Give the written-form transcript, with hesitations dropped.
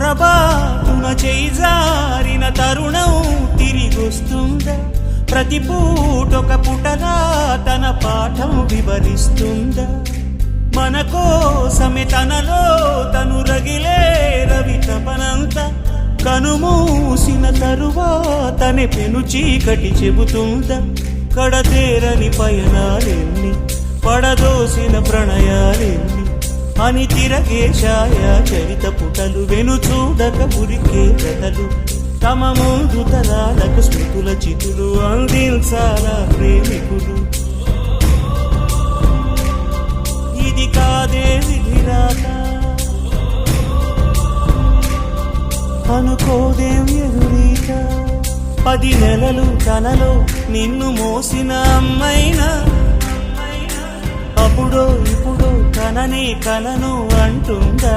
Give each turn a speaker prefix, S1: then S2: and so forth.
S1: పొరబాటున చేజారిన తరుణం తిరిగొస్తుందా? ప్రతి పూటొక పుటలా తన పాఠం వివరిస్తుందా? మన కోసమే తనలో తను రగిలే రవి తపనంత కనుమూసిన తరువాతనే పెను చీకటి చెబుతుందా? కడతేరని పయనాలెన్ని, పడదోసిన ప్రణయాలెన్ని అని తిరగే ఛాయా చరిత పుటలు, వెను చూడక ఉరికే కథలు, తమ ముందు తరాలకు స్మృతుల చితులు అందించాలా ప్రేమికులు. ఇది కాదే విధిరాత, అనుకోదేం ఎదురీత. 10 నెలలు తనలో నిన్ను మోసిన అమ్మైనా, అప్పుడో ఇప్పుడో తనని కలను అంటుందా?